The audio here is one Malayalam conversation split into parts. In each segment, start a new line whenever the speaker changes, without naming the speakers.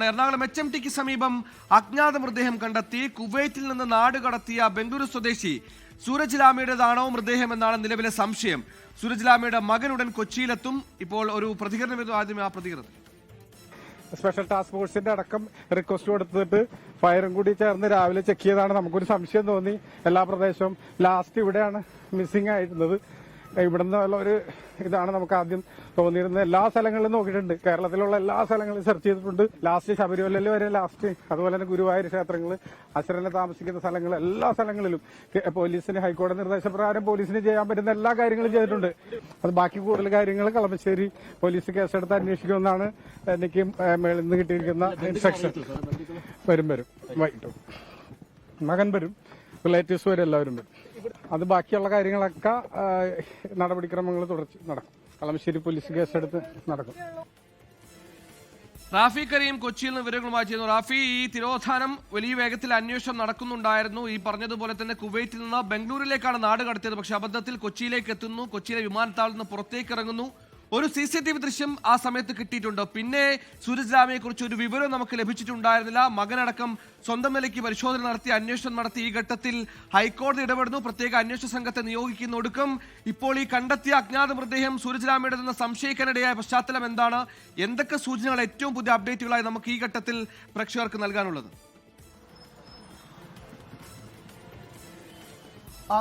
എറണാകുളം HMTക്ക് സമീപം അജ്ഞാത മൃതദേഹം കണ്ടെത്തി. കുവൈറ്റിൽ നിന്ന് നാട് കടത്തിയ ബംഗളൂരു സ്വദേശി സൂരജ് ലാമയുടേതാണോ മൃതദേഹം എന്നാണ് നിലവിലെ സംശയം. സൂരജ് ലാമയുടെ മകൻ ഉടൻ കൊച്ചിയിലെത്തും. ഇപ്പോൾ ഒരു പ്രതികരണം വരുന്നു. ആദ്യമേ ആ പ്രതികരണം.
സ്പെഷ്യൽ ടാസ്ക് ഫോഴ്സിന്റെ അടക്കം റിക്വസ്റ്റ് കൊടുത്തിട്ട് ഫയറും കൂടി ചേർന്ന് രാവിലെ ചെക്ക് ചെയ്താണ് നമുക്കൊരു സംശയം തോന്നി. എല്ലാ പ്രദേശവും ലാസ്റ്റ് ഇവിടെയാണ് മിസ്സിംഗ് ആയിരുന്നത്. ഇവിടുന്ന് ഉള്ള ഒരു ഇതാണ് നമുക്ക് ആദ്യം തോന്നിയിരുന്നത്. എല്ലാ സ്ഥലങ്ങളിലും നോക്കിയിട്ടുണ്ട്. കേരളത്തിലുള്ള എല്ലാ സ്ഥലങ്ങളും സെർച്ച് ചെയ്തിട്ടുണ്ട്. ലാസ്റ്റ് ശബരിമലയിൽ വരെ ലാസ്റ്റ്, അതുപോലെ തന്നെ ഗുരുവായൂർ ക്ഷേത്രങ്ങൾ, അസുരനെ താമസിക്കുന്ന സ്ഥലങ്ങൾ, എല്ലാ സ്ഥലങ്ങളിലും പോലീസിന് ഹൈക്കോടതി നിർദ്ദേശപ്രകാരം പോലീസിന് ചെയ്യാൻ പറ്റുന്ന എല്ലാ കാര്യങ്ങളും ചെയ്തിട്ടുണ്ട്. അത് ബാക്കി കൂടുതൽ കാര്യങ്ങൾ കളമശ്ശേരി പോലീസ് കേസെടുത്ത് അന്വേഷിക്കുമെന്നാണ് എനിക്ക് മേളിൽ നിന്ന് കിട്ടിയിരിക്കുന്ന ഇൻസ്ട്രക്ഷൻ. വരും വൈകിട്ടും മകൻ വരും, റിലേറ്റീവ്സ് വരും, എല്ലാവരും വരും. അത് ബാക്കിയുള്ള കാര്യങ്ങളൊക്കെ നടപടിക്രമങ്ങൾ തുടർച്ച നടക്കും. കളമശ്ശേരി പോലീസ് കേസെടുത്ത് നടക്കും.
റാഫി കരീം കൊച്ചിയിൽ നിന്ന് വിവരങ്ങളുമായി ചെയ്യുന്നു. റാഫി, ഈ തിരോധാനം വലിയ വേഗത്തിൽ അന്വേഷണം നടക്കുന്നുണ്ടായിരുന്നു. ഈ പറഞ്ഞതുപോലെ തന്നെ കുവൈറ്റിൽ നിന്ന് ബംഗളൂരിലേക്കാണ് നാട് കടത്തിയത്. പക്ഷെ അബദ്ധത്തിൽ കൊച്ചിയിലേക്ക് എത്തുന്നു. കൊച്ചിയിലെ വിമാനത്താവളത്തിൽ നിന്ന് പുറത്തേക്ക് ഇറങ്ങുന്നു. ഒരു CCTV ദൃശ്യം ആ സമയത്ത് കിട്ടിയിട്ടുണ്ട്. പിന്നെ സൂരജ് ലാമയെ കുറിച്ച് ഒരു വിവരവും നമുക്ക് ലഭിച്ചിട്ടുണ്ടായിരുന്നില്ല. മകനടക്കം സ്വന്തം നിലയ്ക്ക് പരിശോധന നടത്തി, അന്വേഷണം നടത്തി. ഈ ഘട്ടത്തിൽ ഹൈക്കോടതി ഇടപെടുന്നു, പ്രത്യേക അന്വേഷണ സംഘത്തെ നിയോഗിക്കുന്നു. ഒടുക്കം ഇപ്പോൾ ഈ കണ്ടെത്തിയ അജ്ഞാത മൃതദേഹം സൂരജ് ലാമയുടേതെന്ന് സംശയിക്കാനിടയായ പശ്ചാത്തലം എന്താണ്? എന്തൊക്കെ സൂചനകൾ, ഏറ്റവും പുതിയ അപ്ഡേറ്റുകളായി നമുക്ക് ഈ ഘട്ടത്തിൽ പ്രേക്ഷകർക്ക് നൽകാനുള്ളത്?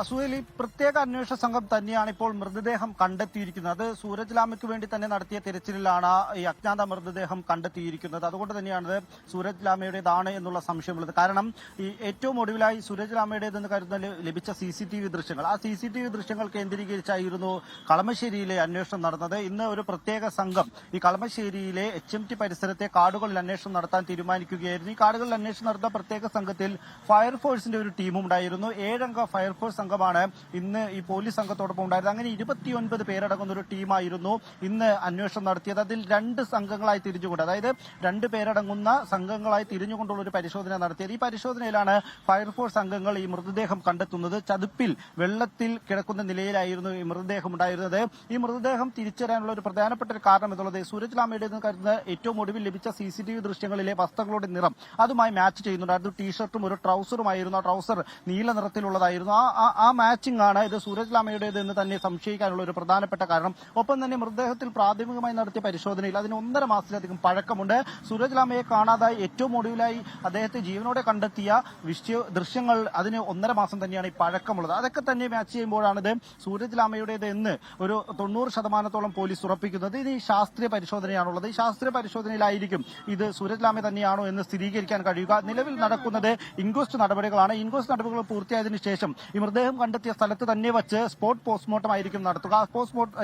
സുഹേലി, പ്രത്യേക അന്വേഷണ സംഘം തന്നെയാണ് ഇപ്പോൾ മൃതദേഹം കണ്ടെത്തിയിരിക്കുന്നത്. അത് സൂരജ് ലാമയ്ക്ക് വേണ്ടി തന്നെ നടത്തിയ തിരച്ചിലിലാണ് ഈ അജ്ഞാത മൃതദേഹം കണ്ടെത്തിയിരിക്കുന്നത്. അതുകൊണ്ട് തന്നെയാണ് സൂരജ് ലാമയുടേതാണ് എന്നുള്ള സംശയമുള്ളത്. കാരണം ഈ ഏറ്റവും ഒടുവിലായി സൂരജ് ലാമയുടേതെന്ന് കരുതുന്ന ലഭിച്ച CCTV ദൃശ്യങ്ങൾ, ആ CCTV ദൃശ്യങ്ങൾ കേന്ദ്രീകരിച്ചായിരുന്നു കളമശ്ശേരിയിലെ അന്വേഷണം നടന്നത്. ഇന്ന് ഒരു പ്രത്യേക സംഘം ഈ കളമശ്ശേരിയിലെ HMT പരിസരത്തെ കാടുകളിൽ അന്വേഷണം നടത്താൻ തീരുമാനിക്കുകയായിരുന്നു. ഈ കാടുകളിൽ അന്വേഷണം നടത്തുന്ന പ്രത്യേക സംഘത്തിൽ ഫയർഫോഴ്സിന്റെ ഒരു ടീമും ഉണ്ടായിരുന്നു. 7 അംഗ ഫയർഫോഴ്സ് സംഘമാണ് ഇന്ന് ഈ പോലീസ് സംഘത്തോടൊപ്പം ഉണ്ടായിരുന്നത്. അങ്ങനെ 29 പേരടങ്ങുന്ന ഒരു ടീമായിരുന്നു ഇന്ന് അന്വേഷണം നടത്തിയത്. അതിൽ 2 സംഘങ്ങളായി തിരിഞ്ഞുകൊണ്ട്, അതായത് 2 പേരടങ്ങുന്ന സംഘങ്ങളായി തിരിഞ്ഞുകൊണ്ടുള്ള ഒരു പരിശോധന നടത്തിയത്. ഈ പരിശോധനയിലാണ് ഫയർഫോഴ്സ് അംഗങ്ങൾ ഈ മൃതദേഹം കണ്ടെത്തുന്നത്. ചതുപ്പിൽ വെള്ളത്തിൽ കിടക്കുന്ന നിലയിലായിരുന്നു ഈ മൃതദേഹം ഉണ്ടായിരുന്നത്. ഈ മൃതദേഹം തിരിച്ചറിയാനുള്ള ഒരു പ്രധാനപ്പെട്ട ഒരു കാരണം എന്നുള്ളത് സൂരജ് ലാമയുടേതെന്ന് കരുതുന്ന ഏറ്റവും ഒടുവിൽ ലഭിച്ച CCTV ദൃശ്യങ്ങളിലെ വസ്ത്രങ്ങളുടെ നിറം അതുമായി മാച്ച് ചെയ്യുന്നുണ്ടായിരുന്നു. ടീഷർട്ടും ഒരു ട്രൗസറുമായിരുന്നു. ആ ട്രൗസർ നീല നിറത്തിലുള്ളതായിരുന്നു. ആ മാച്ചിങ് ആണ് ഇത് സൂരജ് ലാമയുടേത് എന്ന് തന്നെ സംശയിക്കാനുള്ള ഒരു പ്രധാനപ്പെട്ട കാരണം. ഒപ്പം തന്നെ മൃതദേഹത്തിൽ പ്രാഥമികമായി നടത്തിയ പരിശോധനയിൽ അതിന് 1.5 മാസത്തിലധികം പഴക്കമുണ്ട്. സൂരജ് ലാമയെ കാണാതായി ഏറ്റവും ഒടുവിലായി അദ്ദേഹത്തെ ജീവനോടെ കണ്ടെത്തിയ ദൃശ്യങ്ങൾ അതിന് 1.5 മാസം തന്നെയാണ് ഈ പഴക്കമുള്ളത്. അതൊക്കെ തന്നെ മാച്ച് ചെയ്യുമ്പോഴാണിത് സൂരജ് ലാമയുടേത് എന്ന് ഒരു 90% പോലീസ് ഉറപ്പിക്കുന്നത്. ഇത് ഈ ശാസ്ത്രീയ പരിശോധനയാണുള്ളത്. ഈ ശാസ്ത്രീയ പരിശോധനയിലായിരിക്കും ഇത് സൂരജ് ലാമ തന്നെയാണോ എന്ന് സ്ഥിരീകരിക്കാൻ കഴിയുക. നിലവിൽ നടക്കുന്നത് ഇൻക്വസ്റ്റ് നടപടികളാണ്. ഇൻക്വസ്റ്റ് നടപടികൾ പൂർത്തിയായതിനു ശേഷം ഈ മൃതദേഹം കണ്ടെത്തിയ സ്ഥലത്ത് തന്നെ വെച്ച് സ്പോട്ട് പോസ്റ്റ്മോർട്ടം ആയിരിക്കും നടത്തുക.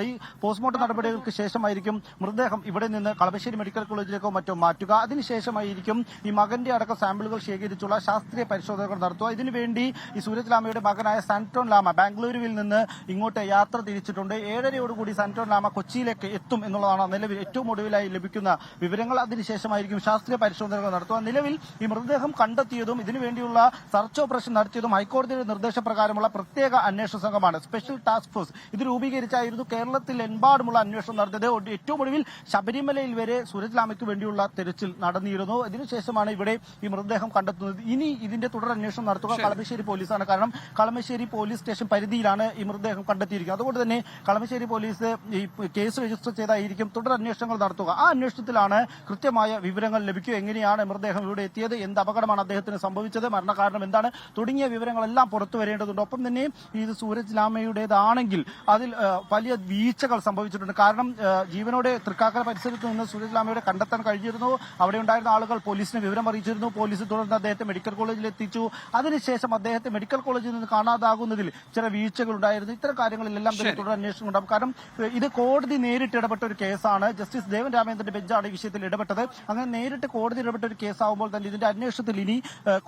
ഈ പോസ്റ്റ്മോർട്ടം നടപടികൾക്ക് ശേഷമായിരിക്കും മൃതദേഹം ഇവിടെ നിന്ന് കളമശ്ശേരി മെഡിക്കൽ കോളേജിലേക്കോ മറ്റോ മാറ്റുക. അതിനുശേഷമായിരിക്കും ഈ മകന്റെ അടക്കം സാമ്പിളുകൾ ശേഖരിച്ചുള്ള ശാസ്ത്രീയ പരിശോധനകൾ നടത്തുക. ഇതിനുവേണ്ടി ഈ സൂരജ് ലാമയുടെ മകനായ സാന്റോൺ ലാമ ബാംഗ്ലൂരുവിൽ നിന്ന് ഇങ്ങോട്ട് യാത്ര തിരിച്ചിട്ടുണ്ട്. 7:30യോടുകൂടി സാന്റോൺ ലാമ കൊച്ചിയിലേക്ക് എത്തും എന്നുള്ളതാണ് നിലവിൽ ഏറ്റവും ഒടുവിലായി ലഭിക്കുന്ന വിവരങ്ങൾ. അതിനുശേഷമായിരിക്കും ശാസ്ത്രീയ പരിശോധനകൾ നടത്തുക. നിലവിൽ ഈ മൃതദേഹം കണ്ടെത്തിയതും ഇതിനുവേണ്ടിയുള്ള സെർച്ച് ഓപ്പറേഷൻ നടത്തിയതും ഹൈക്കോടതിയുടെ നിർദ്ദേശപ്രകാരമുള്ള പ്രത്യേക അന്വേഷണ സംഘമാണ്, സ്പെഷ്യൽ ടാസ്ക് ഫോഴ്സ്. ഇത് രൂപീകരിച്ചായിരുന്നു കേരളത്തിൽ എമ്പാടുമുള്ള അന്വേഷണം നടത്തിയത്. ഏറ്റവും ഒടുവിൽ ശബരിമലയിൽ വരെ സൂരജ് ലാമയ്ക്ക് വേണ്ടിയുള്ള തെരച്ചിൽ നടന്നിരുന്നു. ഇതിനുശേഷമാണ് ഇവിടെ ഈ മൃതദേഹം കണ്ടെത്തുന്നത്. ഇനി ഇതിന്റെ തുടരന്വേഷണം നടത്തുക കളമശ്ശേരി പോലീസാണ്. കാരണം കളമശ്ശേരി പോലീസ് സ്റ്റേഷൻ പരിധിയിലാണ് ഈ മൃതദേഹം കണ്ടെത്തിയിരിക്കുന്നത്. അതുകൊണ്ട് തന്നെ കളമശ്ശേരി പോലീസ് ഈ കേസ് രജിസ്റ്റർ ചെയ്തായിരിക്കും തുടരന്വേഷണങ്ങൾ നടത്തുക. ആ അന്വേഷണത്തിലാണ് കൃത്യമായ വിവരങ്ങൾ ലഭിക്കുക. എങ്ങനെയാണ് മൃതദേഹം ഇവിടെ എത്തിയത്, എന്ത് അപകടമാണ് അദ്ദേഹത്തിന് സംഭവിച്ചത്, മരണകാരണം എന്താണ് തുടങ്ങിയ വിവരങ്ങളെല്ലാം പുറത്തു വരേണ്ടതുണ്ട്. ഒപ്പം തന്നെ ഇത് സൂരജ് ലാമയുടേതാണെങ്കിൽ അതിൽ വലിയ വീഴ്ചകൾ സംഭവിച്ചിട്ടുണ്ട്. കാരണം ജീവനോടെ തൃക്കാക്കര പരിസരത്ത് നിന്ന് സൂരജ് ലാമയുടെ കണ്ടെത്താൻ കഴിഞ്ഞിരുന്നു. അവിടെ ഉണ്ടായിരുന്ന ആളുകൾ പോലീസിനെ വിവരം അറിയിച്ചിരുന്നു. പോലീസ് തുടർന്ന് അദ്ദേഹത്തെ മെഡിക്കൽ കോളേജിൽ എത്തിച്ചു. അതിനുശേഷം അദ്ദേഹത്തെ മെഡിക്കൽ കോളേജിൽ നിന്ന് കാണാതാകുന്നതിൽ ചില വീഴ്ചകൾ ഉണ്ടായിരുന്നു. ഇത്തരം കാര്യങ്ങളിലെല്ലാം തന്നെ തുടർ അന്വേഷണം ഉണ്ടാകും. കാരണം ഇത് കോടതി നേരിട്ട് ഇടപെട്ട ഒരു കേസാണ്. ജസ്റ്റിസ് ദേവൻ രാമേന്ദ്രന്റെ ബെഞ്ചാണ് ഈ വിഷയത്തിൽ ഇടപെട്ടത്. അങ്ങനെ നേരിട്ട് കോടതി ഇടപെട്ട ഒരു കേസാകുമ്പോൾ തന്നെ ഇതിന്റെ അന്വേഷണത്തിൽ ഇനി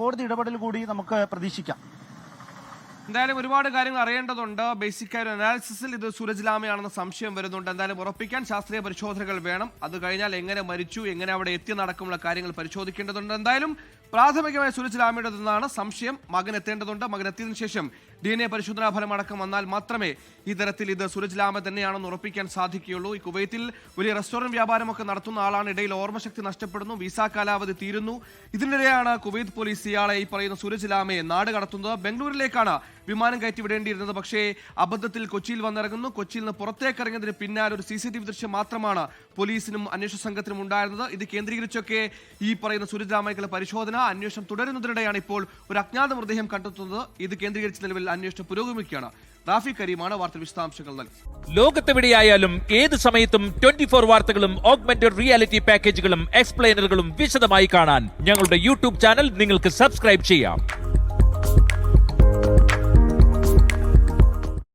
കോടതി ഇടപെടൽ കൂടി നമുക്ക് പ്രതീക്ഷിക്കാം.
എന്തായാലും ഒരുപാട് കാര്യങ്ങൾ അറിയേണ്ടതുണ്ട്. ബേസിക്കായ ഒരു അനാലിസിസിൽ ഇത് സൂരജ് ലാമയാണെന്ന് സംശയം വരുന്നുണ്ട്. എന്തായാലും ഉറപ്പിക്കാൻ ശാസ്ത്രീയ പരിശോധനകൾ വേണം. അത് കഴിഞ്ഞാൽ എങ്ങനെ മരിച്ചു, എങ്ങനെ അവിടെ എത്തി നടക്കുമുള്ള കാര്യങ്ങൾ പരിശോധിക്കേണ്ടതുണ്ട്. എന്തായാലും പ്രാഥമികമായി സൂരജ് ലാമയുടേതെന്നാണ് സംശയം. മകൻ എത്തേണ്ടതുണ്ട്. മകൻ എത്തിയതിനു ശേഷം DNA പരിശോധനാ ഫലം അടക്കം വന്നാൽ മാത്രമേ ഇത്തരത്തിൽ ഇത് സൂരജ് ലാമ തന്നെയാണെന്ന് ഉറപ്പിക്കാൻ സാധിക്കുകയുള്ളൂ. ഈ കുവൈത്തിൽ വലിയ റെസ്റ്റോറന്റ് വ്യാപാരമൊക്കെ നടത്തുന്ന ആളാണ്. ഇടയിൽ ഓർമ്മശക്തി നഷ്ടപ്പെടുന്നു, വിസ കാലാവധി തീരുന്നു. ഇതിനിടെയാണ് കുവൈത്ത് പോലീസ് ഇയാളെ, ഈ പറയുന്ന സൂരജ് ലാമയെ നാട് കടത്തുന്നത്. ബംഗളൂരിലേക്കാണ് വിമാനം കയറ്റി വിടേണ്ടിയിരുന്നത്. പക്ഷേ അബദ്ധത്തിൽ കൊച്ചിയിൽ വന്നിറങ്ങുന്നു. കൊച്ചിയിൽ നിന്ന് പുറത്തേക്ക് ഇറങ്ങിയതിന് പിന്നാലെ ഒരു CCTV ദൃശ്യം മാത്രമാണ് പോലീസിനും അന്വേഷണ സംഘത്തിനും ഉണ്ടായിരുന്നത്. ഇത് കേന്ദ്രീകരിച്ചൊക്കെ ഈ പറയുന്ന സൂരജ് ലാമയ്ക്കുള്ള പരിശോധന അന്വേഷണം തുടരുന്നതിനിടെയാണ് ഇപ്പോൾ ഒരു അജ്ഞാത മൃതദേഹം കണ്ടെത്തുന്നത്. ഇത് കേന്ദ്രീകരിച്ച് നിലവിൽ അന്വേഷണം പുരോഗമിക്കുകയാണ്. റാഫി കരീമാണ് വാർത്ത വിശദാംശങ്ങൾ നൽകി.
ലോകത്തെവിടെയായാലും ഏത് സമയത്തും 24 വാർത്തകളും ഓഗ്മെന്റഡ് റിയാലിറ്റി പാക്കേജുകളും എക്സ്പ്ലെയിനറുകളും വിശദമായി കാണാൻ ഞങ്ങളുടെ YouTube ചാനൽ നിങ്ങൾക്ക് സബ്സ്ക്രൈബ് ചെയ്യാം.